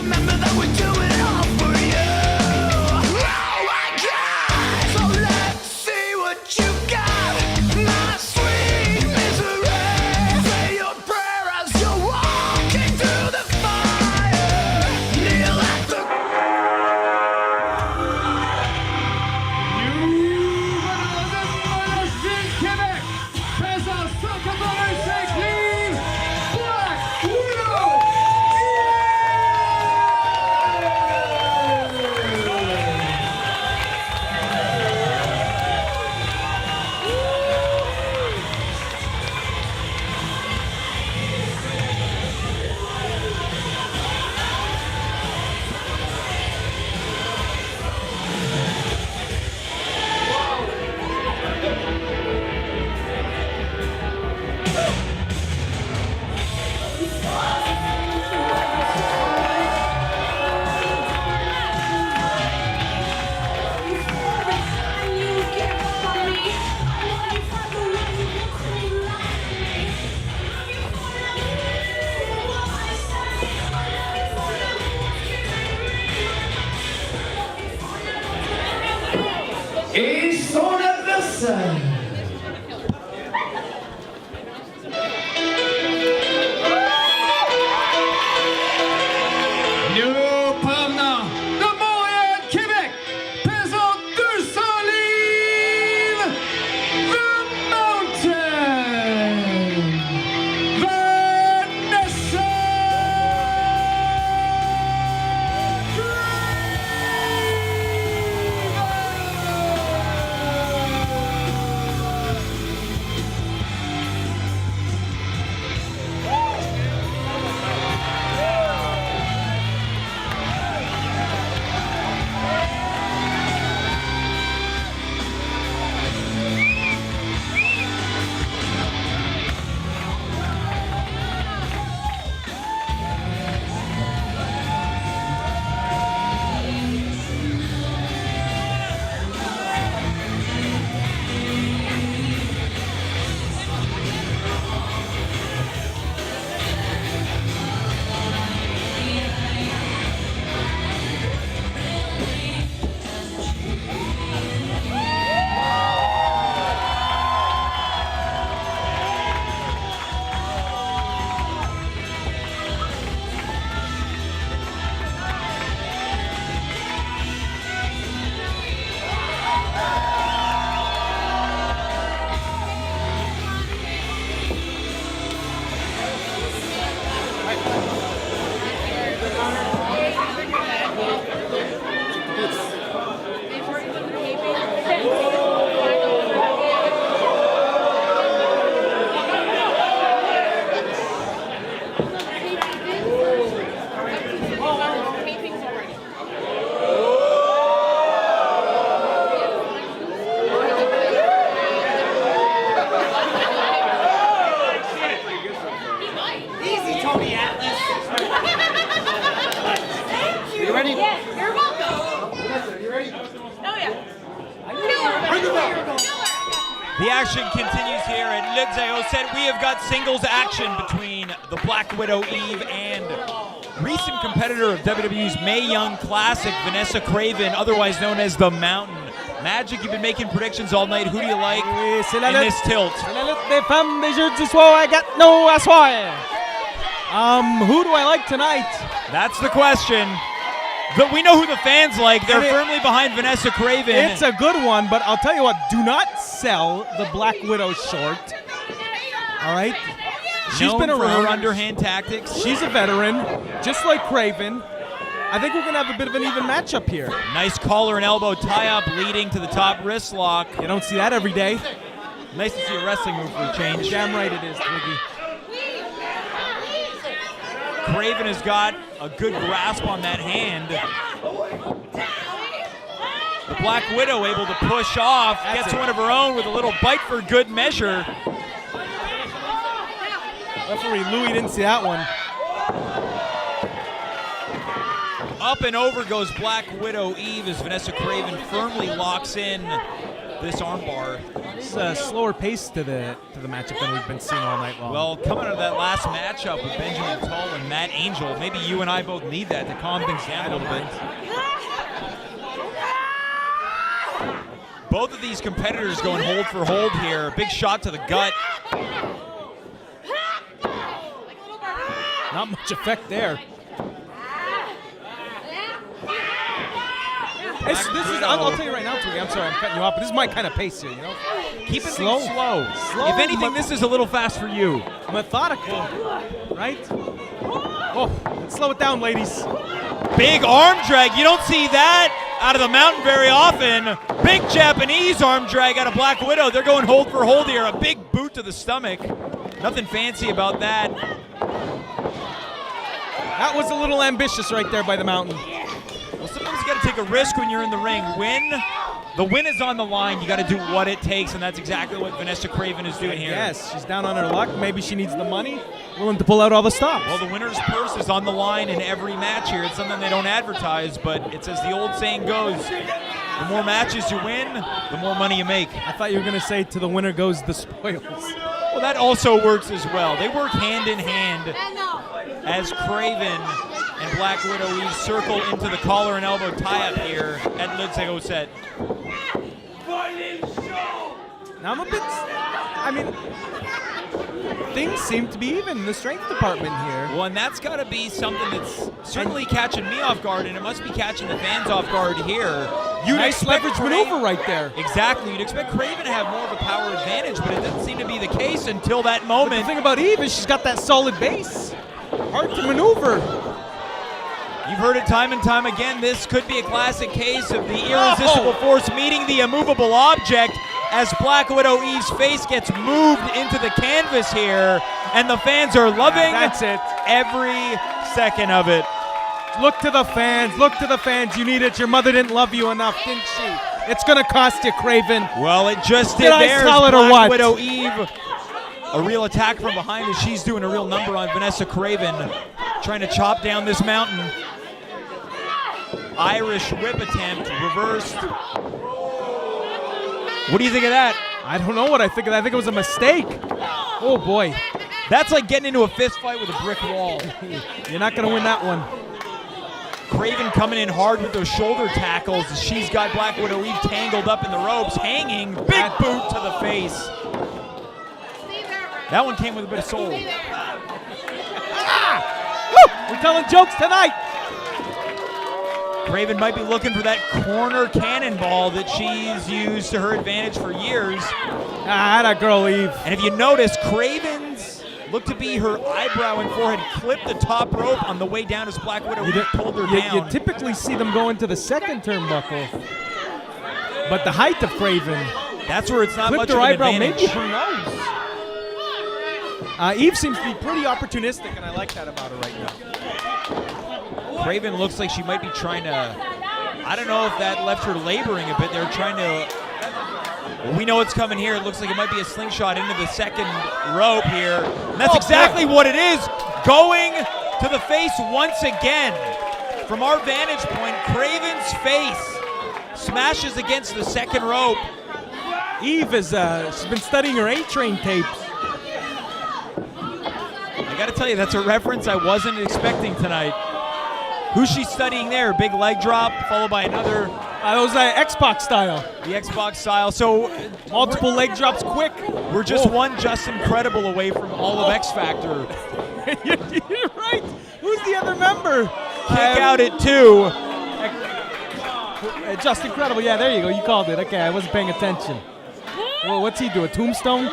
Remember that we do it all for you. Oh my God! So let's see what you got, my sweet misery. Say your prayer as you're walking through the fire. Kneel at the Et son adversaire. Nous promenons de Montréal, Québec, pesant 200 livres, The Mountain, Vanessa The action continues here at Lutte. We have got singles action between the Black Widow Eve and recent competitor of WWE's Mae Young Classic, Vanessa Kraven, otherwise known as The Mountain. Magic, you've been making predictions all night. Who do you like in this tilt? C'est la lutte des femmes des jeudis soir. I got no assoir. Who do I like tonight? That's the question. We know who the fans like. They're firmly behind Vanessa Kraven. It's a good one, but I'll tell you what, do not sell the Black Widow short. All right? She's been around. For her underhand tactics. She's a veteran, just like Kraven. I think we're going to have a bit of an even matchup here. Nice collar and elbow tie-up leading to the top wrist lock. You don't see that every day. Nice to see a wrestling move for a change. Damn right it is, Twiggy. Kraven has got a good grasp on that hand. The Black Widow able to push off, gets one of her own with a little bite for good measure. Referee Louis didn't see that one. Up and over goes Black Widow Eve as Vanessa Kraven firmly locks in this armbar. It's a slower pace to the matchup than we've been seeing all night long. Well, coming out of that last matchup with Benjamin Tull and Matt Angel, maybe you and I both need that to calm things down a little bit. Both of these competitors going hold for hold here. Big shot to the gut. Not much effect there. I'll tell you right now, Twiggy, I'm sorry, I'm cutting you off, but this is my kind of pace here, you know? Keep it Slow. slow. If anything, this is a little fast for you. Methodical, right? Oh, let's slow it down, ladies. Big arm drag. You don't see that out of the mountain very often. Big Japanese arm drag out of Black Widow. They're going hold for hold here. A big boot to the stomach. Nothing fancy about that. That was a little ambitious right there by the mountain. Well, sometimes you got to take a risk when you're in the ring. When the win is on the line, you got to do what it takes, and that's exactly what Vanessa Kraven is doing here. Yes, she's down on her luck. Maybe she needs the money. Willing to pull out all the stops. Well, the winner's purse is on the line in every match here. It's something they don't advertise, but it's as the old saying goes, the more matches you win, the more money you make. I thought you were going to say to the winner goes the spoils. Well, that also works as well. They work hand in hand as Kraven and Black Widow Eve circle into the collar and elbow tie-up here at Lutte set. Now I'm a bit, things seem to be even in the strength department here. Well, and that's got to be something that's certainly catching me off guard, and it must be catching the fans off guard here. Nice leverage maneuver right there. Exactly. You'd expect Kraven to have more of a power advantage, but it didn't seem to be the case until that But moment. the thing about Eve is she's got that solid base. Hard to maneuver. You've heard it time and time again. This could be a classic case of the irresistible force meeting the immovable object as Black Widow Eve's face gets moved into the canvas here, and the fans are loving That's it. every second of it. Look to the fans. Look to the fans. You need it. Your mother didn't love you enough, didn't she? It's going to cost you, Kraven. Well, it just did Did I there. sell it or Black what? Widow Eve, a real attack from behind as she's doing a real number on Vanessa Kraven, trying to chop down this mountain. Irish whip attempt, reversed. What do you think of that? I don't know what I think of that. I think it was a mistake. Oh, boy. That's like getting into a fist fight with a brick wall. You're not going to win that one. Craven coming in hard with those shoulder tackles. She's got Black Widow Eve tangled up in the ropes, hanging. Big boot to the face. That one came with a bit of soul. Woo! We're telling jokes tonight. Craven might be looking for that corner cannonball that she's used to her advantage for years. That girl, Eve. And if you notice, Craven's looked to be her eyebrow and forehead clipped the top rope on the way down as Black Widow pulled her down. You typically see them go into the second turnbuckle. But the height of Craven. That's where it's not Clipped much her of an eyebrow, advantage. maybe. Who knows? Eve seems to be pretty opportunistic, and I like that about her right now. Craven looks like she might be trying to, I don't know if that left her laboring a bit. They're trying to, well, we know it's coming here. It looks like it might be a slingshot into the second rope here. And that's exactly what it is. Going to the face once again. From our vantage point, Craven's face smashes against the second rope. Eve is, she's been studying her A-Train tapes. I got to tell you, that's a reference I wasn't expecting tonight. Who's she studying there? Big leg drop, followed by another. That was X-Pac style. The Xbox style. So Multiple leg drops quick. we're just one just incredible away from all of X Factor. You're right. Who's the other member? Kick out at 2. Just incredible. Yeah, there you go. You called it. Okay, I wasn't paying attention. Well, what's he do? A tombstone?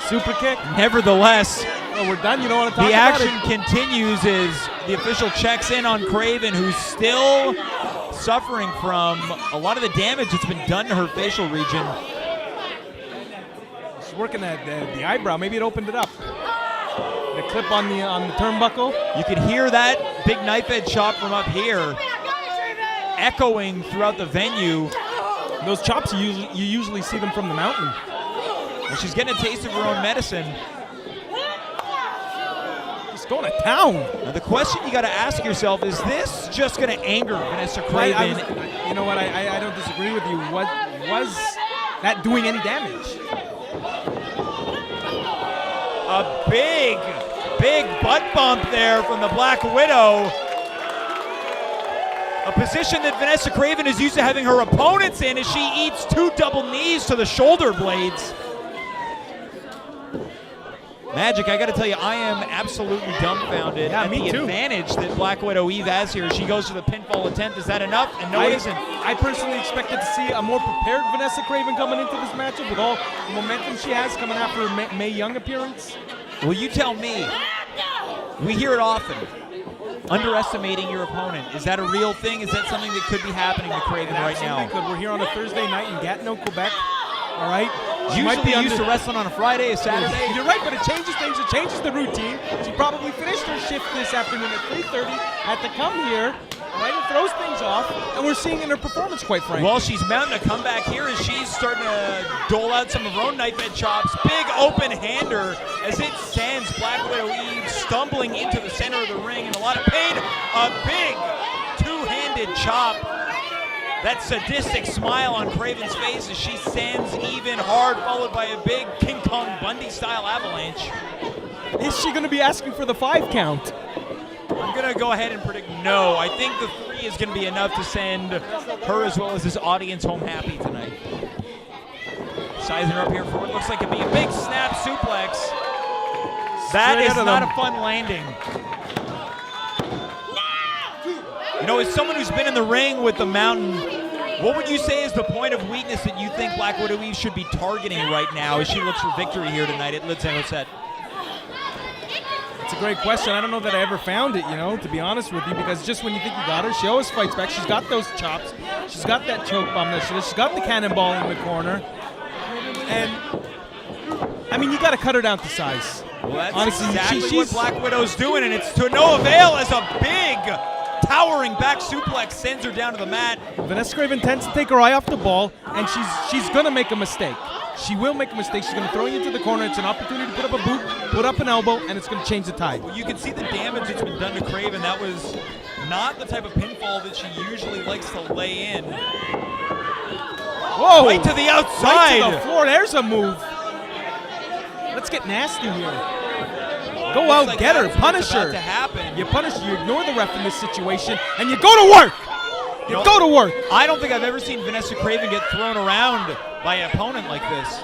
Super kick? Nevertheless, Oh, we're done. You don't want to talk the about action continues as the official checks in on Kraven, who's still suffering from a lot of the damage that's been done to her facial region. She's working at the eyebrow. Maybe it opened it up. The clip on the turnbuckle. You can hear that big knife edge chop from up here echoing throughout the venue. Those chops, you usually see them from the mountain. And she's getting a taste of her own medicine. She's going to town. Now the question you got to ask yourself is this just going to anger Vanessa Kraven? You know what? I don't disagree with you. was that doing any damage? A big butt bump there from the Black Widow. A position that Vanessa Kraven is used to having her opponents in as she eats 2 double knees to the shoulder blades. Magic, I got to tell you, I am absolutely dumbfounded at the advantage that Black Widow Eve has here. She goes for the pinfall attempt. Is that enough? And no, it isn't. I personally expected to see a more prepared Vanessa Kraven coming into this matchup with all the momentum she has coming after her Mae Young appearance. Well, you tell me. We hear it often. Underestimating your opponent. Is that a real thing? Is that something that could be happening to Kraven right now? Could. We're here on a Thursday night in Gatineau, Quebec. All right. She might be used to wrestling on a Friday, a Saturday. You're right, but it changes things. It changes the routine. She probably finished her shift this afternoon at 3:30. Had to come here. All right, it throws things off, and we're seeing in her performance, quite frankly. Well, she's mounting a comeback here as she's starting to dole out some of her own knife edge chops. Big open hander as it sends Black Widow Eve stumbling into the center of the ring in a lot of pain. A big two-handed chop. That sadistic smile on Kraven's face as she sends Eve in hard, followed by a big King Kong Bundy-style avalanche. Is she going to be asking for the 5 count? I'm going to go ahead and predict no. I think the 3 is going to be enough to send her as well as this audience home happy tonight. Sizing her up here for what looks like it'd be a big snap suplex. That is not a fun landing. You know, as someone who's been in the ring with the Mountain, what would you say is the point of weakness that you think Black Widow Eve should be targeting right now as she looks for victory here tonight at Lutte? It's a great question. I don't know that I ever found it, you know, to be honest with you, because just when you think you got her, she always fights back. She's got those chops. She's got that choke bomb that she does. She's got the cannonball in the corner. And, I mean, you got to cut her down to size. Well, that's honestly, exactly what Black Widow's doing, and it's to no avail as a big towering back suplex sends her down to the mat. Vanessa Kraven tends to take her eye off the ball, and she's going to make a mistake. She will make a mistake. She's going to throw you into the corner. It's an opportunity to put up a boot, put up an elbow, and it's going to change the tide. Well, you can see the damage that's been done to Kraven. That was not the type of pinfall that she usually likes to lay in. Whoa! Right to the outside. Right to the floor. There's a move. Let's get nasty here. Go out, like get her, punish her. You punish her, you ignore the ref in this situation, and you go to work. You go to work. I don't think I've ever seen Vanessa Kraven get thrown around by an opponent like this.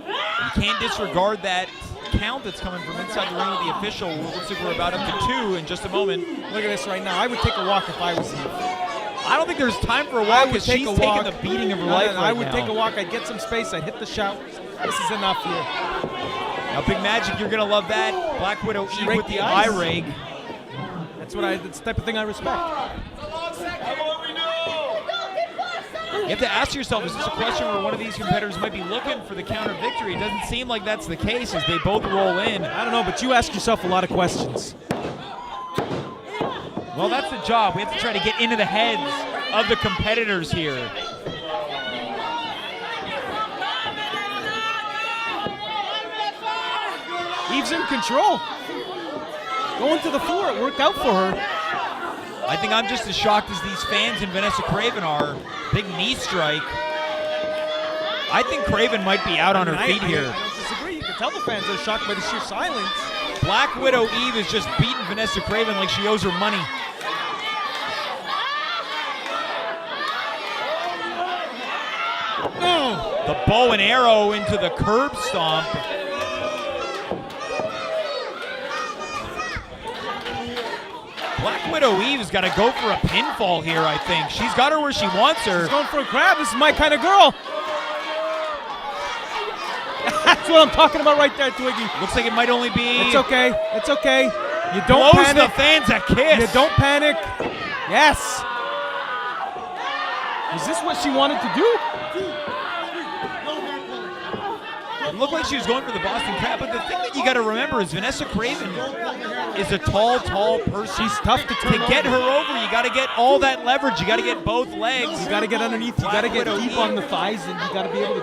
You can't disregard that count that's coming from inside the ring with the official. It looks like we're about up to 2 in just a moment. Look at this right now. I would take a walk if I was Eve. I don't think there's time for a walk because she's taking the beating of her life right now. I would take a walk. I'd get some space. I'd hit the showers. This is enough here. Now, Big Magic, you're going to love that. Black Widow Eve with the eye rake. That's the type of thing I respect. You have to ask yourself, is this a question where one of these competitors might be looking for the counter victory? It doesn't seem like that's the case as they both roll in. I don't know, but you ask yourself a lot of questions. Well, that's the job. We have to try to get into the heads of the competitors here. Eve's in control. Going to the floor, it worked out for her. I think I'm just as shocked as these fans and Vanessa Kraven are. Big knee strike. I think Kraven might be out on her feet here. I don't disagree. You can tell the fans are shocked by the sheer silence. Black Widow Eve is just beating Vanessa Kraven like she owes her money. The bow and arrow into the curb stomp. Black Widow Eve has got to go for a pinfall here, I think. She's got her where she wants her. She's going for a grab. This is my kind of girl. That's what I'm talking about right there, Twiggy. Looks like it might only be... It's okay. It's okay. You don't blows panic. The fans a kiss. You don't panic. Yes. Is this what she wanted to do? It looked like she was going for the Boston Crab, but the thing that you got to remember is Vanessa Kraven is a tall person. She's tough to turn To get her over, you got to get all that leverage. You got to get both legs. You got to get underneath. You got to get deep on the thighs, and you got to be able to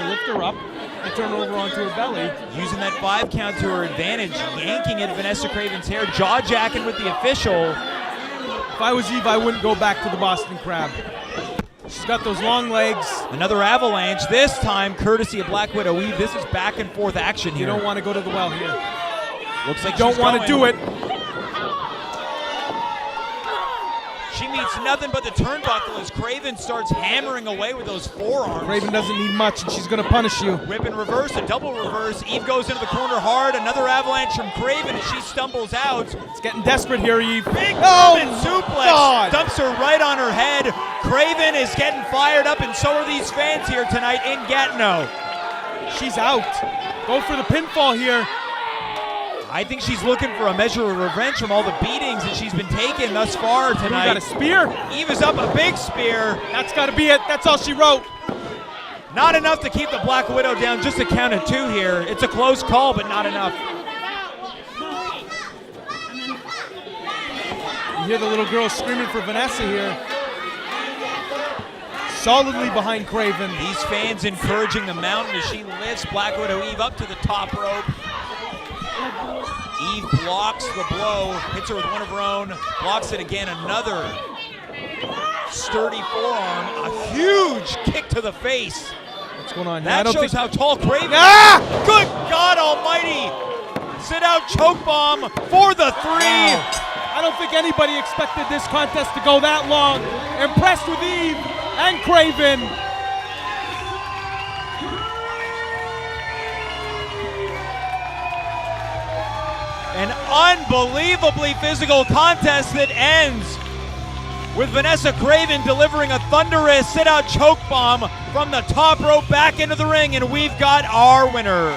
lift her up and turn her over onto her belly. Using that 5 count to her advantage, yanking at Vanessa Kraven's hair, jaw-jacking with the official. If I was Eve, I wouldn't go back to the Boston Crab. She's got those long legs. Another avalanche, this time courtesy of Black Widow Eve. This is back and forth action here. You don't want to go to the well here. Looks like You don't she's want to do going. it. She meets nothing but the turnbuckle as Kraven starts hammering away with those forearms. Raven doesn't need much, and she's going to punish you. Whip and reverse, a double reverse. Eve goes into the corner hard. Another avalanche from Kraven as she stumbles out. It's getting desperate here, Eve. Big Oh, German suplex. God. Dumps her right on her head. Kraven is getting fired up, and so are these fans here tonight in Gatineau. She's out. Go for the pinfall here. I think she's looking for a measure of revenge from all the beatings that she's been taking thus far You got a tonight. spear. Eve is up, a big spear. That's got to be it. That's all she wrote. Not enough to keep the Black Widow down, just a count of 2 here. It's a close call, but not enough. You hear the little girl screaming for Vanessa here. Solidly behind Kraven. These fans encouraging the mountain as she lifts Black Widow Eve up to the top rope. Eve blocks the blow, hits her with one of her own, blocks it again, another sturdy forearm, a huge kick to the face. What's going on? That shows how tall Kraven is. Ah! Good God almighty! Sit out choke bomb for the 3. I don't think anybody expected this contest to go that long. Impressed with Eve and Kraven. An unbelievably physical contest that ends with Vanessa Kraven delivering a thunderous sit-out choke bomb from the top rope back into the ring, and we've got our winner.